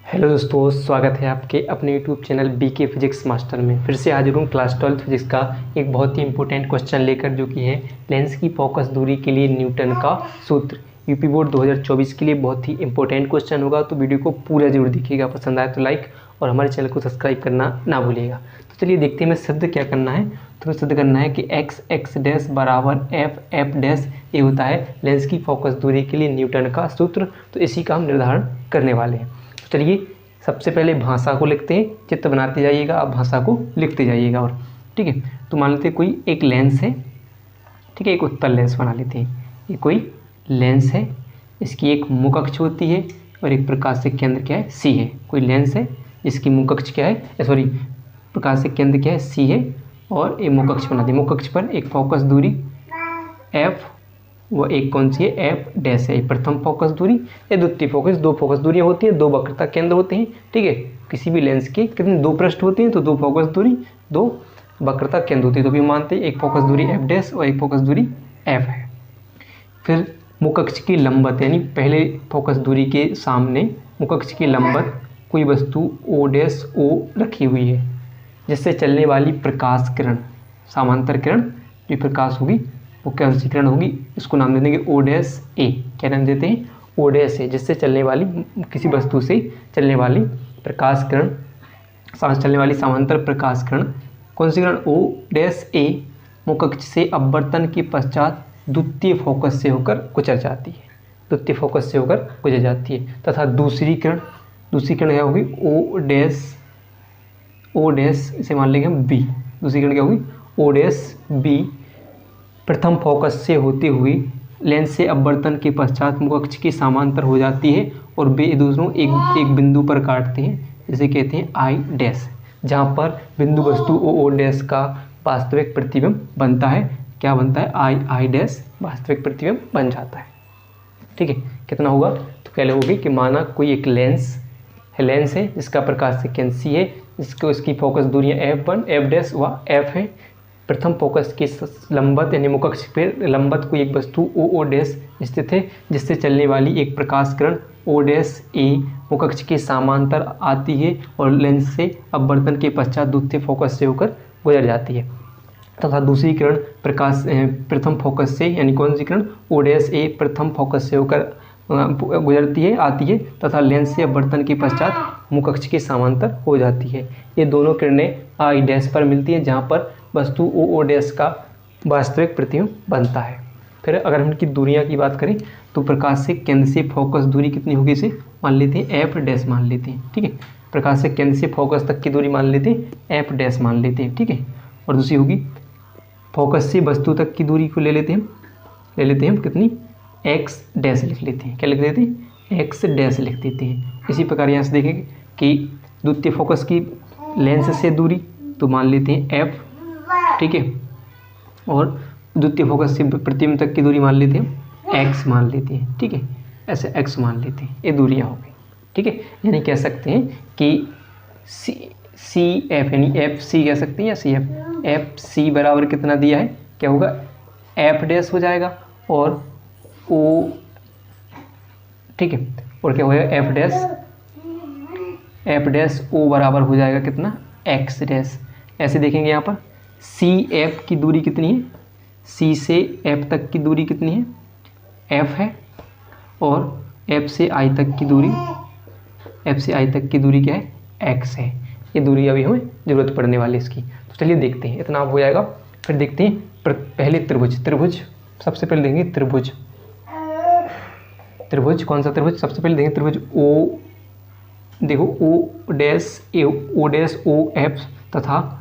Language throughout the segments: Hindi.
हेलो दोस्तों, स्वागत है आपके अपने YouTube channel BK physics master में। फिर से हाजिर हूँ क्लास 12 फिजिक्स का एक बहुत ही इंपॉर्टेंट क्वेश्चन लेकर, जो कि है लेंस की फोकस दूरी के लिए न्यूटन का सूत्र। यूपी बोर्ड 2024 के लिए बहुत ही इंपॉर्टेंट क्वेश्चन होगा, तो वीडियो को पूरा जरूर देखिएगा। पसंद आए तो लाइक और हमारे चैनल को सब्सक्राइब करना ना भूलिएगा। तो चलिए देखते हैं, मैं सिद्ध क्या करना है। तो सिद्ध करना है कि एक्स एक्स डैश बराबर एफ एफ डैश, ये होता है लेंस की फोकस दूरी के लिए न्यूटन का सूत्र। तो इसी का हम निर्धारण करने वाले हैं। चलिए सबसे पहले भाषा को लिखते हैं, चित्र बनाते जाइएगा, आप भाषा को लिखते जाइएगा। और ठीक है, तो मान लेते हैं कोई एक लेंस है, ठीक है, एक उत्तल लेंस बना लेते हैं। ये कोई लेंस है, इसकी एक मुख अक्ष होती है और एक प्रकाशिक केंद्र क्या है, सी है। कोई लेंस है जिसकी मुख अक्ष क्या है, सॉरी प्रकाशिक केंद्र क्या है, सी है, और एक मुख अक्ष बना दी। मुख अक्ष पर एक फोकस दूरी एफ, वो एक कौन सी है, एफ डैश है। प्रथम फोकस दूरी या द्वितीय फोकस, दो फोकस दूरियाँ होती हैं, दो वक्रता केंद्र होते हैं। ठीक है, किसी भी लेंस के कितने दो पृष्ठ होते हैं, तो दो फोकस दूरी दो वक्रता केंद्र होती है। तो भी मानते हैं एक फोकस दूरी एफ डैश और एक फोकस दूरी एफ है। फिर मुख अक्ष की लंबत, यानी पहले फोकस दूरी के सामने मुख अक्ष की लंबत कोई वस्तु ओ डैश ओ रखी हुई है, जिससे चलने वाली प्रकाश किरण, समांतर किरण जो प्रकाश होगी वो कौन सी किरण होगी, इसको नाम दे देंगे ओ डैश ए। क्या नाम देते हैं, ओ डैश ए, जिससे चलने वाली किसी वस्तु से चलने वाली प्रकाश किरण, चलने वाली समांतर प्रकाश किरण कौन सी किरण, ओ डैश ए मुख अक्ष से अपवर्तन के पश्चात द्वितीय फोकस से होकर गुजर जाती है, द्वितीय फोकस से होकर गुजर जाती है। तथा दूसरी किरण क्या होगी, ओ डैश इसे मान लेंगे हम बी। दूसरी किरण क्या होगी, ओ डैश बी प्रथम फोकस से होती हुई लेंस से अपवर्तन के पश्चात मुख अक्ष के समांतर हो जाती है और वे दोनों एक बिंदु पर काटते हैं, जिसे कहते हैं आई डैश, जहाँ पर बिंदु वस्तु ओ डैश का वास्तविक प्रतिबिंब बनता है। क्या बनता है, आई डैश वास्तविक प्रतिबिंब बन जाता है। ठीक है, कितना होगा, तो क्या होगी कि माना कोई एक लेंस है जिसका प्रकाशिक केंद्र सी है, जिसको इसकी फोकस दूरियाँ F1 F डैश व F है। प्रथम फोकस की लंबत यानी मुख अक्ष पर लंबत कोई एक वस्तु ओ डैश स्थित है, जिससे चलने वाली एक प्रकाश किरण ओ डैश ए मुख अक्ष के समांतर आती है और लेंस से अपवर्तन के पश्चात द्वितीय फोकस से होकर गुजर जाती है। तथा दूसरी किरण प्रथम फोकस से, यानी कौन सी किरण, ओ डैश ए प्रथम फोकस से होकर गुजरती है, आती है तथा लेंस से अपवर्तन के पश्चात मुख अक्ष के समांतर हो जाती है। ये दोनों किरणें आई डैश पर मिलती हैं, जहाँ पर वस्तु ओ डैश का वास्तविक प्रतिबिंब बनता है। फिर अगर हम इनकी दूरियां की बात करें, तो प्रकाशिक केंद्र से फोकस दूरी कितनी होगी, इसे मान लेते हैं एफ डैश मान लेते हैं। ठीक है, प्रकाशिक केंद्र से फोकस तक की दूरी मान लेते हैं एफ डैश मान लेते हैं। ठीक है, और दूसरी होगी फोकस से वस्तु तक की दूरी को ले लेते हैं हम कितनी, एक्स डैश लिख लेते हैं। क्या लिख देते हैं, एक्स डैश लिख देते हैं। इसी प्रकार यहाँ से देखेंगे कि द्वितीय फोकस की लेंस से दूरी तो मान लेते हैं एफ, ठीक है, और द्वितीय फोकस से प्रतिबिंब तक की दूरी मान लेते हैं एक्स मान लेते हैं। ठीक है, ऐसे एक्स मान लेते हैं, ये दूरियां हो गई। ठीक है, यानी कह सकते हैं कि सी एफ, यानी एफ सी कह सकते हैं, या सी एफ सी बराबर कितना दिया है, क्या होगा, एफ डैश हो जाएगा और ओ, ठीक है, और क्या हो जाएगा एफ डैश ओ बराबर हो जाएगा कितना, एक्स डैश। ऐसे देखेंगे यहाँ पर सी एफ की दूरी कितनी है, सी से एफ तक की दूरी कितनी है, एफ है, और एफ से आई तक की दूरी क्या है, एक्स है। ये दूरी अभी हमें ज़रूरत पड़ने वाली है इसकी। तो चलिए देखते हैं, इतना हो जाएगा। फिर देखते हैं पहले त्रिभुज सबसे पहले देंगे त्रिभुज कौन सा त्रिभुज, सबसे पहले देंगे त्रिभुज ओ, देखो ओ डैश ओ एफ तथा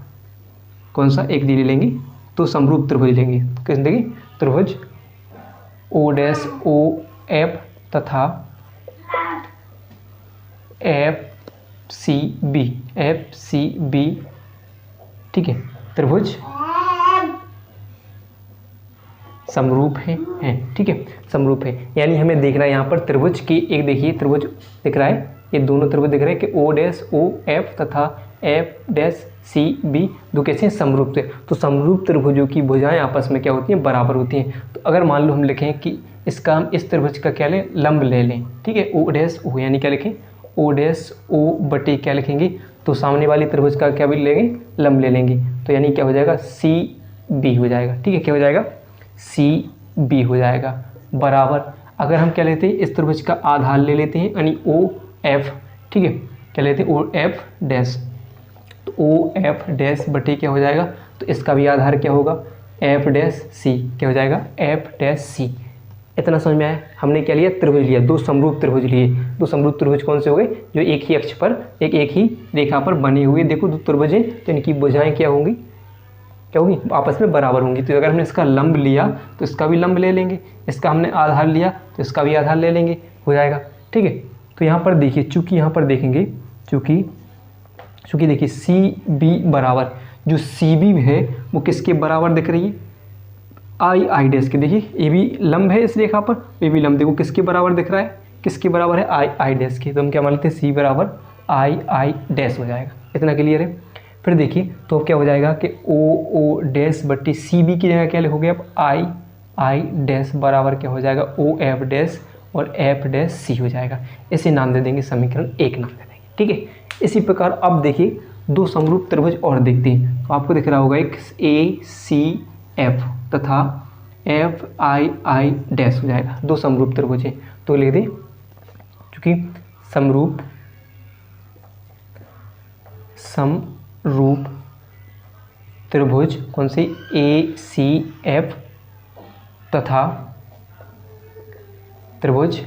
कौन सा एक ले लेंगे, तो समरूप त्रिभुज लेंगे। किस देंगे, त्रिभुज ओ डैश ओ एफ तथा एफ सी बी। ठीक है, त्रिभुज समरूप है। ठीक है, समरूप है, यानी हमें देखना है यहाँ पर त्रिभुज की एक, देखिए त्रिभुज दिख रहा है, ये दोनों त्रिभुज दिख रहे हैं कि ओ डैश ओ एफ तथा एफ डैश सी बी दो कैसे हैं, समरूप थे। तो समरूप त्रिभुजों की भुजाएं आपस में क्या होती हैं, बराबर होती हैं। तो अगर मान लो हम लिखें कि इसका हम इस त्रिभुज का क्या लें, लंब ले लें। ठीक है, ओ डैश ओ, यानी क्या लिखें, ओ डैश ओ बटे क्या लिखेंगे, तो सामने वाली त्रिभुज का क्या भी लेंगे, लंब ले लेंगे, तो यानी क्या हो जाएगा सी बी हो जाएगा। ठीक है, क्या हो जाएगा सी बी हो जाएगा बराबर, अगर हम क्या लेते हैं इस त्रिभुज का आधार ले लेते हैं यानी ओ एफ। ठीक है, क्या लेते हैं ओ एफ डैश, तो ओ एफ डैश बटे क्या हो जाएगा, तो इसका भी आधार क्या होगा एफ डैश सी, क्या हो जाएगा एफ डैश सी। इतना समझ में आया। हमने क्या लिया, त्रिभुज लिया, दो समरूप त्रिभुज लिए। दो समरूप त्रिभुज कौन से हो गए, जो एक ही अक्ष पर एक ही रेखा पर बने हुए। देखो दो त्रिभुजें, तो इनकी भुजाएं क्या होंगी, क्या होगी, आपस में बराबर होंगी। तो अगर हमने इसका लंब लिया तो इसका भी लंब ले लेंगे, इसका हमने आधार लिया तो इसका भी आधार ले लेंगे, हो जाएगा। ठीक है, तो यहाँ पर देखिए, चूँकि यहाँ पर देखेंगे, चूँकि देखिए सी बी बराबर, जो सी बी है वो किसके बराबर दिख रही है, आई आई डैश के। देखिए ये भी लंब है इस रेखा पर, ये भी लंब, देखो किसके बराबर दिख रहा है, किसके बराबर है आई आई डैश के। तो हम क्या मान लेते हैं सी बराबर आई आई डैश हो जाएगा। इतना क्लियर है। फिर देखिए तो अब क्या हो जाएगा कि ओ डैश बट्टी सी बी की जगह क्या लिखोगे आप आई आई डैश बराबर क्या हो जाएगा ओ एफ डैश और एफ डैश सी हो जाएगा। इसे नाम दे देंगे समीकरण 1 नाम दे देंगे। ठीक है, इसी प्रकार अब देखिए दो समरूप त्रिभुज और देखते हैं। तो आपको दिख रहा होगा एक ए सी एफ तथा एफ आई आई डैश हो जाएगा। दो समरूप त्रिभुज है तो लिख दें, क्योंकि समरूप त्रिभुज कौन से ए सी एफ तथा त्रिभुज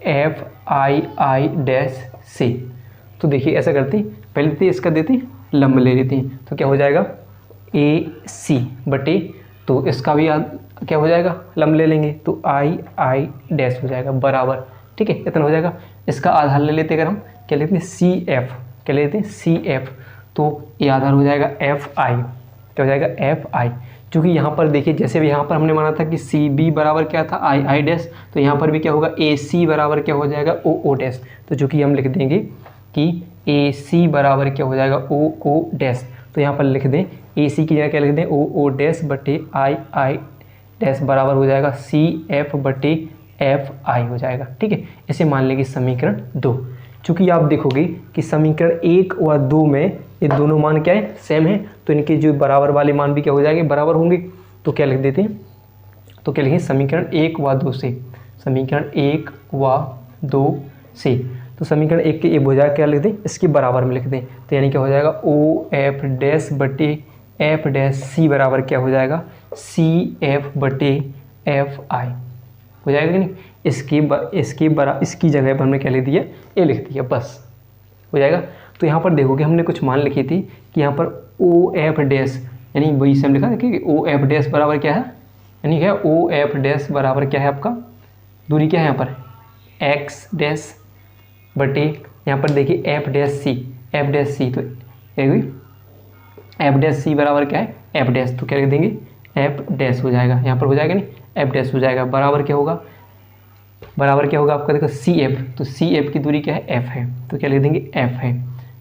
एफ आई आई डैश से। तो देखिए ऐसा करते हैं, पहले तो इसका देते हैं लंब ले लेते हैं, तो क्या हो जाएगा ए सी बटे, तो इसका भी क्या हो जाएगा लंब ले लेंगे, तो आई आई डैश हो जाएगा बराबर। ठीक है, इतना हो जाएगा। इसका आधार ले लेते, अगर हम क्या लेते हैं सी एफ, क्या लेते हैं सी एफ, तो ये आधार हो जाएगा एफ आई, क्या हो जाएगा एफ आई। क्योंकि यहाँ पर देखिए जैसे भी यहाँ पर हमने माना था कि सी बी बराबर क्या था आई आई डैश, तो यहाँ पर भी क्या होगा ए सी बराबर क्या हो जाएगा ओ ओ डैश। तो चूँकि हम लिख देंगे कि ए सी बराबर क्या हो जाएगा ओ ओ डैश, तो यहाँ पर लिख दें ए सी की जगह क्या लिख दें ओ ओ डैश बटे आई आई डैश बराबर हो जाएगा सी एफ बटे एफ आई हो जाएगा। ठीक है, इसे मान लेंगे समीकरण 2। चूँकि आप देखोगे कि समीकरण 1 और 2 में ये दोनों मान क्या है सेम है, तो इनके जो बराबर वाले मान भी क्या हो जाएंगे बराबर होंगे। तो क्या लिख देते हैं, तो क्या लिखें समीकरण 1 व 2 से, समीकरण 1 व 2 से। तो समीकरण 1 के ये भुजा क्या लिख दें, इसके बराबर में लिख दें, तो यानी क्या हो जाएगा ओ एफ डैश बटे एफ डैश सी बराबर क्या हो जाएगा सी एफ बटे एफ आई हो जाएगा कि नहीं। इसकी जगह पर हमने क्या लिख दिया, ए लिख दिया, बस हो जाएगा। तो यहाँ पर देखोगे हमने कुछ मान लिखी थी कि यहाँ पर ओ एफ डैश, यानी वही से हम लिखा देखिए ओ एफ डैश बराबर क्या है, यानी क्या ओ एफ डैश बराबर क्या है आपका, दूरी क्या है यहाँ पर एक्स डैश बटे यहाँ पर देखिए एफ डैश सी, तो एफ डैश सी बराबर क्या है एफ डैश, तो क्या लिख देंगे एफ डैश हो जाएगा, यहाँ पर हो जाएगा नहीं एफ डैश हो जाएगा बराबर क्या होगा, आपका देखो सी एफ, तो सी एफ की दूरी क्या है एफ है, तो क्या लिख देंगे एफ है।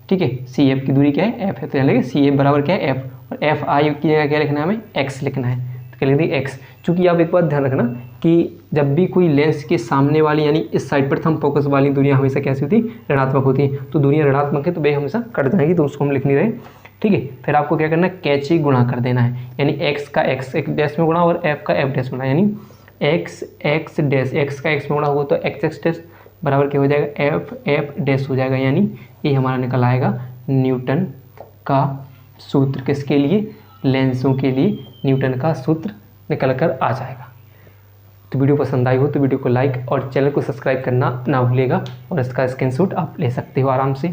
ठीक है, सी एफ की दूरी क्या है एफ है, तो यहाँ लिखे सी एफ बराबर क्या है एफ, और एफ आई की जगह क्या लिखना है हमें एक्स लिखना है, तो क्या लिख देंगे एक्स। चूँकि आप एक बात ध्यान रखना कि जब भी कोई लेंस के सामने वाली यानी इस साइड पर थंब फोकस वाली दूरियां हमेशा कैसी होती है ऋणात्मक होती हैं, तो दूरियां ऋणात्मक है तो वे हमेशा कट जाएंगी, तो उसको हम लिख नहीं रहे। ठीक है, फिर आपको क्या करना है कैचे गुणा कर देना है, यानी एक्स का एक्स एक डैश में गुणा और एफ का एफ डैश गुणा, यानी एक्स एक्स डैश एक्स का एक्स में गुणा होगा तो एक्स एक्स डैश बराबर क्या हो जाएगा एफ एफ डैश हो जाएगा, यानी ये हमारा निकल आएगा न्यूटन का सूत्र। किसके लिए, लेंसों के लिए न्यूटन का सूत्र निकल कर आ जाएगा। तो वीडियो पसंद आई हो तो वीडियो को लाइक और चैनल को सब्सक्राइब करना ना भूलिएगा, और इसका स्क्रीनशॉट आप ले सकते हो आराम से।